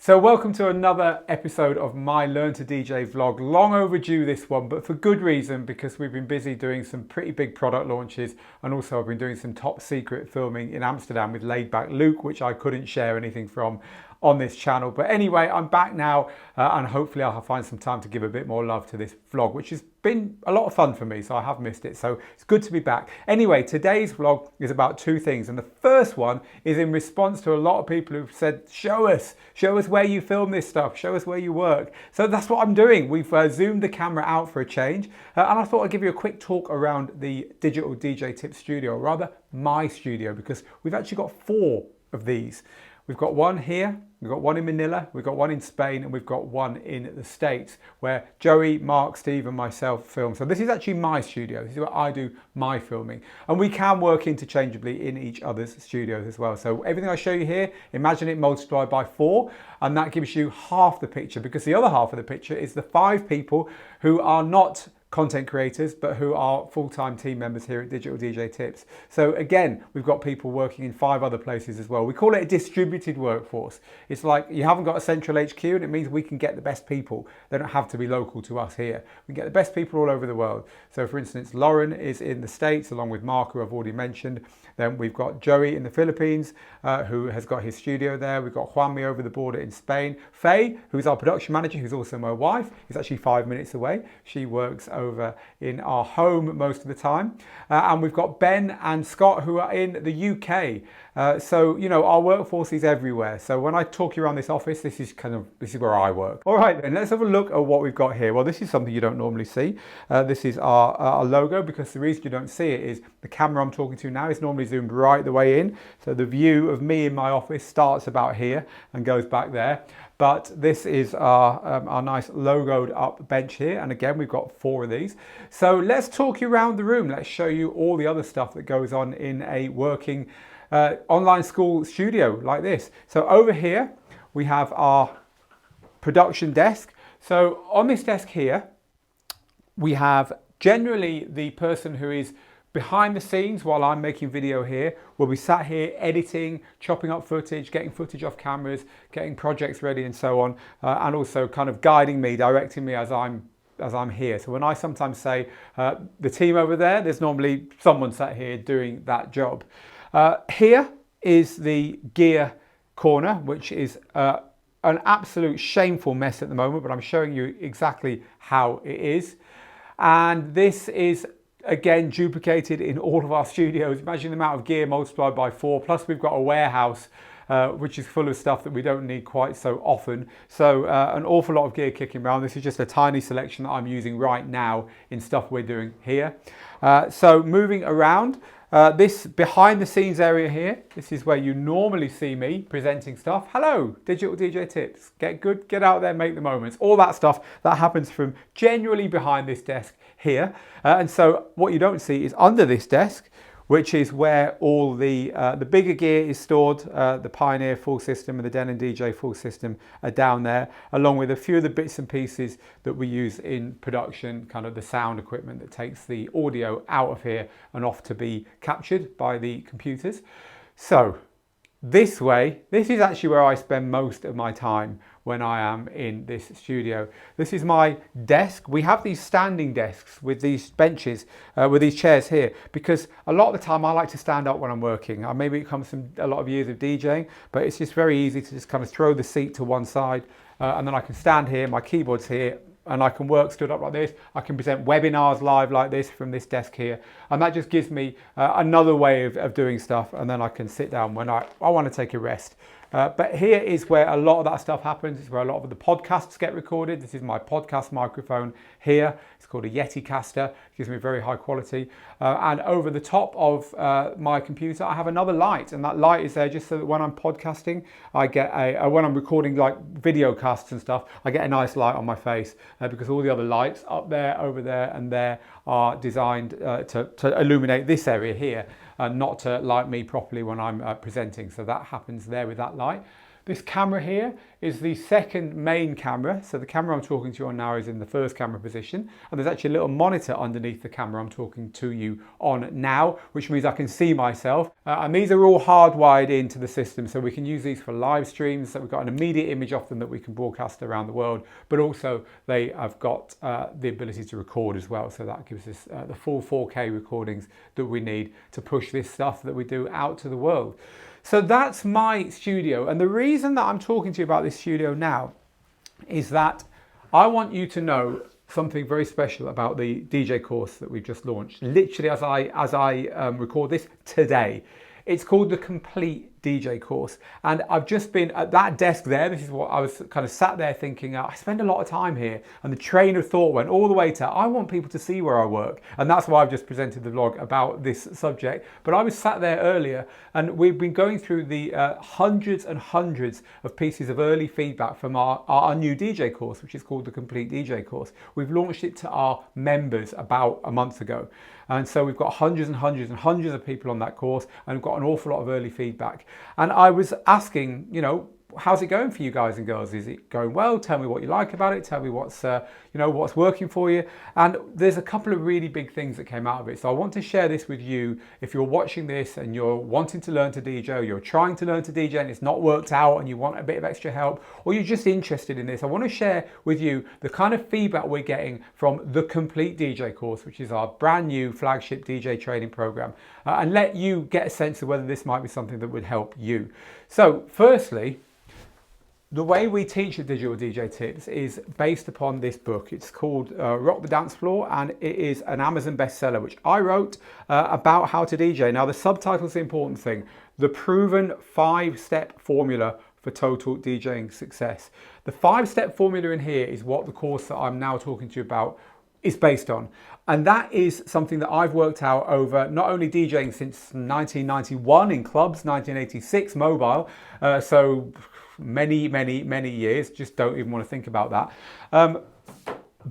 So welcome to another episode of my Learn to DJ vlog. Long overdue this one, but for good reason, because we've been busy doing some pretty big product launches, and also I've been doing some top secret filming in Amsterdam with Laid Back Luke, which I couldn't share anything from on this channel. But anyway, I'm back now and hopefully I'll find some time to give a bit more love to this vlog, which has been a lot of fun for me, so I have missed it. So it's good to be back. Anyway, today's vlog is about two things. And the first one is in response to a lot of people who've said, show us where you film this stuff, show us where you work. So that's what I'm doing. We've zoomed the camera out for a change. And I thought I'd give you a quick talk around the Digital DJ Tip studio, or rather my studio, because we've actually got 4 of these. We've got one here, we've got one in Manila, we've got one in Spain, and we've got one in the States where Joey, Mark, Steve and myself film. So this is actually my studio. This is where I do my filming. And we can work interchangeably in each other's studios as well. So everything I show you here, imagine it multiplied by 4, and that gives you half the picture, because the other half of the picture is the 5 people who are not content creators, but who are full-time team members here at Digital DJ Tips. So again, we've got people working in 5 other places as well. We call it a distributed workforce. It's like you haven't got a central HQ, and it means we can get the best people. They don't have to be local to us here. We can get the best people all over the world. So for instance, Lauren is in the States along with Mark, who I've already mentioned. Then we've got Joey in the Philippines, who has got his studio there. We've got Juanmi over the border in Spain. Faye, who's our production manager, who's also my wife, is actually 5 minutes away. She works over in our home most of the time. And we've got Ben and Scott, who are in the UK. So, you know, our workforce is everywhere. So when I talk you around this office, this is where I work. All right, then let's have a look at what we've got here. Well, this is something you don't normally see. This is our logo, because the reason you don't see it is the camera I'm talking to now is normally zoomed right the way in. So the view of me in my office starts about here and goes back there. But this is our nice logoed up bench here. And again, we've got 4 of these. So let's talk you around the room. Let's show you all the other stuff that goes on in a working online school studio like this. So over here, we have our production desk. So on this desk here, we have generally the person who is behind the scenes while I'm making video here. We'll be sat here editing, chopping up footage, getting footage off cameras, getting projects ready and so on, and also kind of guiding me, directing me as I'm here. So when I sometimes say the team over there, there's normally someone sat here doing that job. Here is the gear corner, which is an absolute shameful mess at the moment, but I'm showing you exactly how it is. And this is again duplicated in all of our studios. Imagine the amount of gear multiplied by 4, plus we've got a warehouse which is full of stuff that we don't need quite so often. So an awful lot of gear kicking around. This is just a tiny selection that I'm using right now in stuff we're doing here. So moving around, this behind the scenes area here, this is where you normally see me presenting stuff. Hello, Digital DJ Tips. Get good, get out there, make the moments. All that stuff that happens from genuinely behind this desk here. And so what you don't see is under this desk, which is where all the bigger gear is stored. The Pioneer full system and the Denon DJ full system are down there, along with a few of the bits and pieces that we use in production, kind of the sound equipment that takes the audio out of here and off to be captured by the computers. So this way, this is actually where I spend most of my time when I am in this studio. This is my desk. We have these standing desks with these benches, with these chairs here, because a lot of the time I like to stand up when I'm working. Maybe it comes from a lot of years of DJing, but it's just very easy to just kind of throw the seat to one side and then I can stand here, my keyboard's here, and I can work stood up like this. I can present webinars live like this from this desk here. And that just gives me another way of doing stuff. And then I can sit down when I want to take a rest. But here is where a lot of that stuff happens. It's where a lot of the podcasts get recorded. This is my podcast microphone here. It's called a Yeticaster. It gives me very high quality. And over the top of my computer, I have another light. And that light is there just so that when I'm podcasting, I get when I'm recording like video casts and stuff, I get a nice light on my face because all the other lights up there, over there and there are designed to illuminate this area here. Not to light me properly when I'm presenting. So that happens there with that light. This camera here is the second main camera. So the camera I'm talking to you on now is in the first camera position. And there's actually a little monitor underneath the camera I'm talking to you on now, which means I can see myself. And these are all hardwired into the system. So we can use these for live streams. So we've got an immediate image of them that we can broadcast around the world. But also they have got the ability to record as well. So that gives us the full 4K recordings that we need to push this stuff that we do out to the world. So that's my studio, and the reason that I'm talking to you about this studio now is that I want you to know something very special about the DJ course that we've just launched, literally as I record this today. It's called the Complete DJ course, and I've just been at that desk there. This is what I was kind of sat there thinking, I spend a lot of time here, and the train of thought went all the way to I want people to see where I work, and that's why I've just presented the vlog about this subject. But I was sat there earlier, and we've been going through the hundreds and hundreds of pieces of early feedback from our new DJ course, which is called the Complete DJ course. We've launched it to our members about a month ago. And so we've got hundreds and hundreds and hundreds of people on that course, and we've got an awful lot of early feedback. And I was asking, how's it going for you guys and girls? Is it going well? Tell me what you like about it. Tell me what's what's working for you. And there's a couple of really big things that came out of it. So I want to share this with you. If you're watching this and you're wanting to learn to DJ, or you're trying to learn to DJ and it's not worked out and you want a bit of extra help, or you're just interested in this, I want to share with you the kind of feedback we're getting from the Complete DJ course, which is our brand new flagship DJ training program, and let you get a sense of whether this might be something that would help you. So firstly, the way we teach at Digital DJ Tips is based upon this book. It's called Rock the Dance Floor, and it is an Amazon bestseller, which I wrote about how to DJ. Now, the subtitle's the important thing. The proven 5-step formula for total DJing success. The 5-step formula in here is what the course that I'm now talking to you about is based on. And that is something that I've worked out over not only DJing since 1991 in clubs, 1986 mobile, so many years, just don't even want to think about that.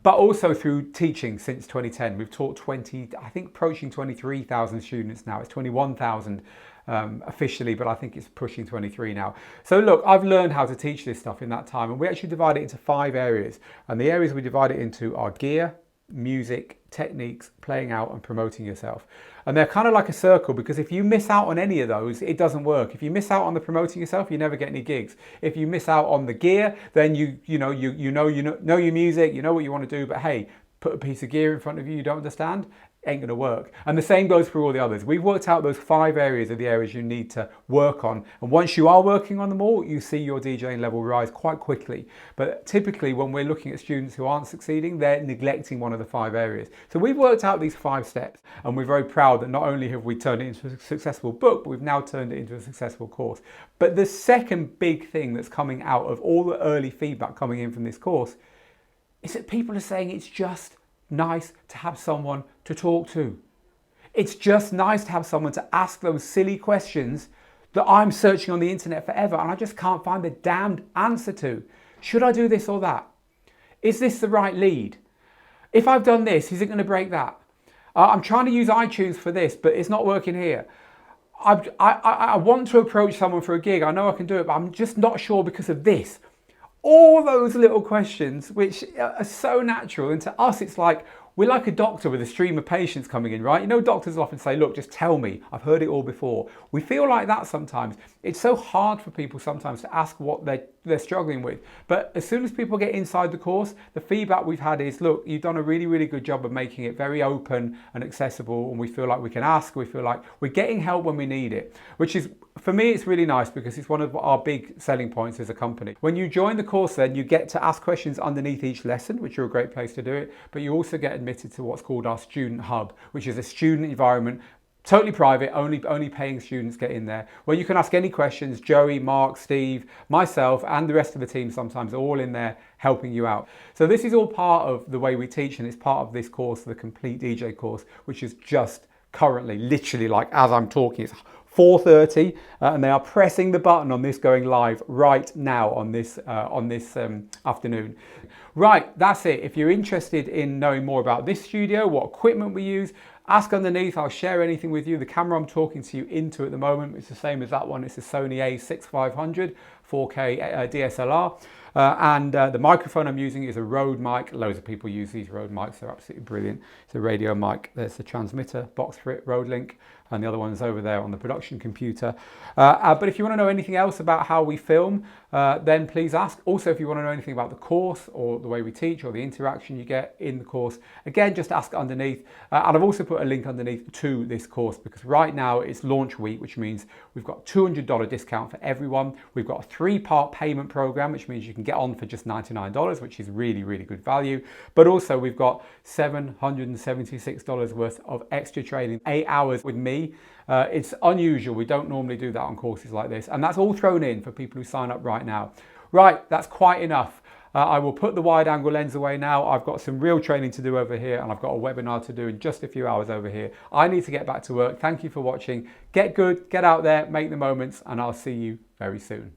But also through teaching since 2010. We've taught approaching 23,000 students now. It's 21,000 officially, but I think it's pushing 23 now. So look, I've learned how to teach this stuff in that time, and we actually divide it into 5 areas. And the areas we divide it into are gear, music, techniques, playing out, and promoting yourself. And they're kind of like a circle, because if you miss out on any of those, it doesn't work. If you miss out on the promoting yourself, you never get any gigs. If you miss out on the gear, then you know your music, you know what you want to do, but hey, put a piece of gear in front of you don't understand, ain't going to work. And the same goes for all the others. We've worked out those 5 areas of the areas you need to work on. And once you are working on them all, you see your DJing level rise quite quickly. But typically when we're looking at students who aren't succeeding, they're neglecting one of the 5 areas. So we've worked out these 5 steps, and we're very proud that not only have we turned it into a successful book, but we've now turned it into a successful course. But the second big thing that's coming out of all the early feedback coming in from this course is that people are saying it's just nice to have someone to talk to. It's just nice to have someone to ask those silly questions that I'm searching on the internet forever and I just can't find the damned answer to. Should I do this or that? Is this the right lead? If I've done this, is it going to break that? I'm trying to use iTunes for this, but it's not working here. I want to approach someone for a gig. I know I can do it, but I'm just not sure because of this. All those little questions, which are so natural, and to us it's like, we're like a doctor with a stream of patients coming in, right? You know, doctors often say, look, just tell me, I've heard it all before. We feel like that sometimes. It's so hard for people sometimes to ask what they're struggling with. But as soon as people get inside the course, the feedback we've had is, look, you've done a really, really good job of making it very open and accessible, and we feel like we can ask, we feel like we're getting help when we need it, which is, for me, it's really nice because it's one of our big selling points as a company. When you join the course then, you get to ask questions underneath each lesson, which are a great place to do it, but you also get admitted to what's called our student hub, which is a student environment, totally private, only paying students get in there, where you can ask any questions. Joey, Mark, Steve, myself, and the rest of the team sometimes are all in there helping you out. So this is all part of the way we teach, and it's part of this course, the Complete DJ course, which is just currently, literally, like as I'm talking, it's 4:30, and they are pressing the button on this going live right now on this afternoon. Right, that's it. If you're interested in knowing more about this studio, what equipment we use, ask underneath. I'll share anything with you. The camera I'm talking to you into at the moment, it's the same as that one. It's a Sony A6500 4K DSLR. And the microphone I'm using is a Rode mic. Loads of people use these Rode mics. They're absolutely brilliant. It's a radio mic. There's the transmitter box for it, Rode Link, and the other one's over there on the production computer. But if you want to know anything else about how we film, then please ask. Also, if you want to know anything about the course or the way we teach or the interaction you get in the course, again, just ask underneath. And I've also put a link underneath to this course because right now it's launch week, which means we've got $200 discount for everyone. We've got a 3-part payment program, which means you can get on for just $99, which is really, really good value. But also we've got $776 worth of extra training, 8 hours with me. It's unusual. We don't normally do that on courses like this. And that's all thrown in for people who sign up right now. Right, that's quite enough. I will put the wide angle lens away now. I've got some real training to do over here and I've got a webinar to do in just a few hours over here. I need to get back to work. Thank you for watching. Get good, get out there, make the moments, and I'll see you very soon.